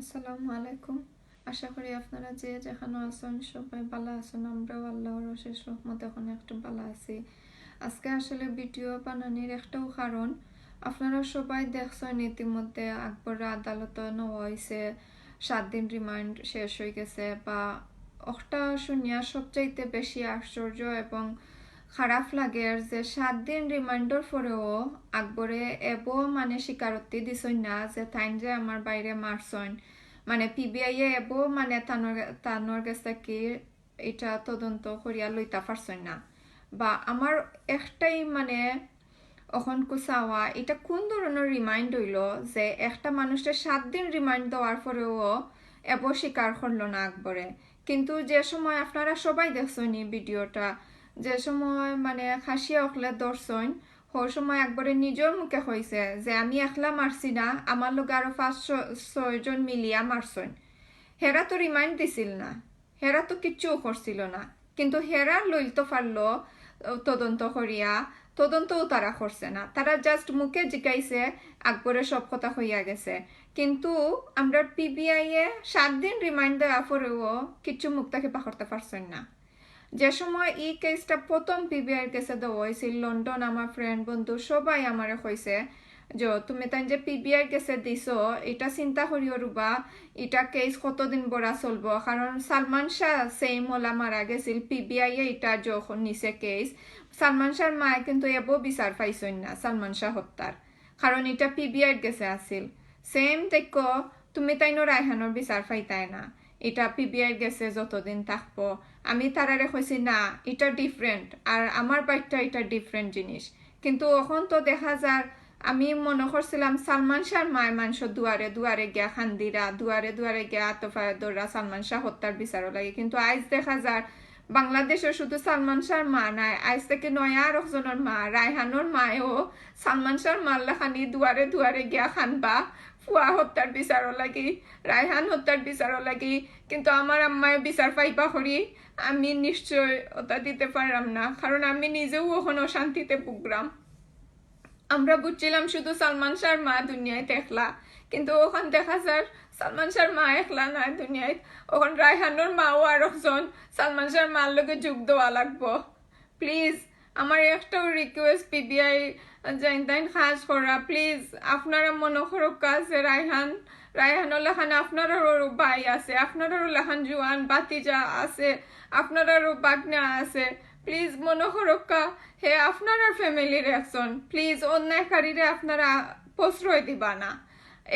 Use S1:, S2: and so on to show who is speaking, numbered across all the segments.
S1: আসসালামু আলাইকুম। আশা করি আপনারা যে যেখানে আছেন সবাই ভালো আছেন। আমরাও আল্লাহর অশেষ রহমতে এখন একটু ভালো আছি। আজকে আসলে ভিডিও বানানোর একটাও কারণ, আপনারা সবাই দেখছেন ইতিমধ্যে আকবর আদালতে নেওয়া হয়েছে, 7 দিন রিমান্ড শেষ হয়ে গেছে। বা একটা শুনিয়া সবচাইতে বেশি আশ্চর্য এবং খারাপ লাগে যে 7 দিন রিমান্ডের পরেও আকবরে এবো মানে স্বীকারোক্তি দিছই না যে তাইন যে আমার বাইরে মারছইন, মানে পিবিআই এবো মানে তানোর কাছে কি এটা তদন্ত করিয়া লইতা পারছই না। বা আমার একটাই মানে অখন চাওয়া, এটা কোন ধরনের রিমাইন্ড হইল যে একটা মানুষের 7 দিন রিমাইন্ড দেওয়ার পরেও এবো স্বীকার করলো না আকবরে। কিন্তু যে সময় আপনারা সবাই দেখছেন এই ভিডিওটা, যে সময় মানে খাসিয়া অকলে দর্শন ওই সময় একবারে নিজের মুখে হয়েছে যে আমি একলা মারছি না, আমার লোক আরো 5-6 জন মিলিয়া মারছন। হেরা তো রিমাইন্ড দিছিল না, হেরা তো কিচ্ছু করছিল না, কিন্তু হেরা লইতে পারলো তদন্ত করিয়া। তদন্তও তারা করছে না, তারা জাস্ট মুখে জিকাইছে, আকবরে সব কথা হইয়া গেছে। কিন্তু আমরা পিবিআই এ 7 দিন রিমাইন্ড দেওয়া পরেও কিচ্ছু মুখ তাকে পাকড়তে পারছেন না। যে সময় এই কেসটা প্রথম পিবিআইয়ের কেসে দেওয়া হয়েছিল লন্ডন, আমার ফ্রেন্ড বন্ধু সবাই আমারে কইছে যে তুমি তাই যে পিবিআইয়ের কেসে দিছো, এটা চিন্তা করিও রুবা, এটা কেস কতদিন বড়া চলবো। কারণ সালমান শাহ সেম ওলা মারা গেছিল, পিবিআই এ এটা যখন নিছে কেস, সালমান শাহর মায়ে কিন্তু এবো বিচার পাইছেন না সালমান শাহ হত্যার, কারণ এটা পিবিআইয়ের কেসে আছিল। সেম দেখো তুমি তাইনো রায়হানোর বিচার পাইতাই না, এটা পিবিআই গেছে যতদিন থাকবো। আমি তারারে কইছি না এটা ডিফারেন্ট, আর আমার বাইকটা এটা ডিফারেন্ট জিনিস। কিন্তু এখন তো দেখা যার, আমি মনে করছিলাম সালমান শাহর মায় মানুষ দুয়ারে দুয়ারে গিয়া খান্দিরা, দুয়ারে দুয়ারে গিয়া আতফায় দৌড়া সালমান শাহ হত্যার বিচারও লাগে। কিন্তু আজ দেখা যার বাংলাদেশে শুধু সালমান শাহর মা নাই, আজ থেকে নয়া আর একজনের মা রায়হানোর মায়েও সালমান শাহর মাল্লা খানি দুয়ারে দুয়ারে গিয়া খানবা ফুয়া হত্যার বিচারও লাগি, রায়হান হত্যার বিচারও লাগি। কিন্তু আমার আম্মায় বিচার পাইবা করি আমি নিশ্চয় ওটা দিতে পারলাম না, কারণ আমি নিজেও ওখানে শান্তিতে ভুগলাম। আমরা বুঝছিলাম শুধু সালমান শাহর মা দুনিয়ায় একলা, কিন্তু ওখান দেখা যার সালমান শাহর মা একলা নাই দুনিয়ায়, ওখান রায়হানোর মাও আর একজন সালমান শাহর মার লগে যোগ দেওয়া লাগবো। প্লিজ আমার একটাও রিকোয়েস্ট পিবিআই যাইন তাইন খাস করা, প্লিজ আপনারা মনে করো কাছে রায়হানোর লেখানে আপনারারও ভাই আছে, আপনারারও লেখান জুয়ান বাতিজা আছে, আপনারারও বাগনা আছে। প্লিজ মনে করক্কা হে আপনার ফ্যামিলির একজন, প্লিজ অন্যায়কারীরে আপনারা প্রশ্রয় দিবা না।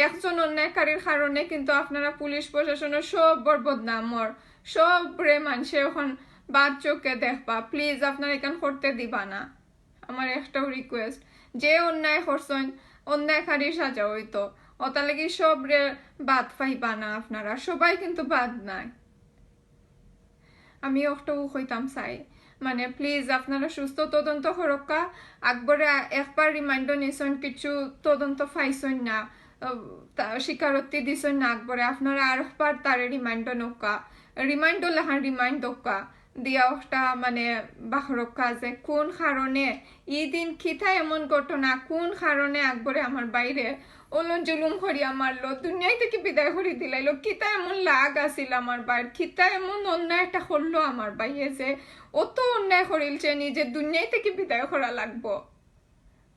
S1: একজন অন্যায়কারীর কারণে কিন্তু আপনারা পুলিশ প্রশাসনের সব বরবদনামর সব রে মানুষে এখন বাদ চোখে দেখবা। প্লিজ আপনারা এখান করতে দিবা না। আমার একটাও রিকোয়েস্ট, যে অন্যায় করছেন অন্যায়কারীর সাজা হইতো, ওটা লাগি সব রে বাদ পাইবা না, আপনারা সবাই কিন্তু বাদ নাই। আমি একটাও হইতাম চাই, মানে প্লিজ আপনারা সুস্থ তদন্ত করক্কা। আকবরে একবার রিমাইন্ডও নিছেন, কিছু তদন্ত পাইছেন না, স্বীকারোক্তি দিছেন না আকবরে, আপনারা আরেকবার তারে রিমাইন্ডও নৌকা, রিমাইন্ডও লেখান রিমাইন্ড দোকা দিয়া একটা মানে বাহরক্কা যে কোন কারণে এই দিন খিতা এমন ঘটনা, কোন কারণে আকবরে আমার বাইরে ওলন জুলুম করিয়া মারলো, দুনিয়ায় থেকে বিদায় করে দিলাইলো। কিতা এমন লাগ আছিল আমার বাইর, কিতা এমন অন্যায় একটা করলো আমার বাইয়ে যে অত অন্যায় করিলছে নিজে দুনিয়ায় থেকে বিদায় করা লাগবো।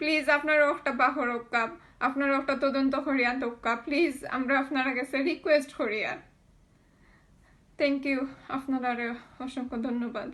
S1: প্লিজ আপনারা একটা বাহরক্কা, আপনারা একটা তদন্ত করিয়া দক্কা, প্লিজ আমরা আপনারা কাছে রিকোয়েস্ট করিয়া। থ্যাংক ইউ, আপনারা অসংখ্য ধন্যবাদ।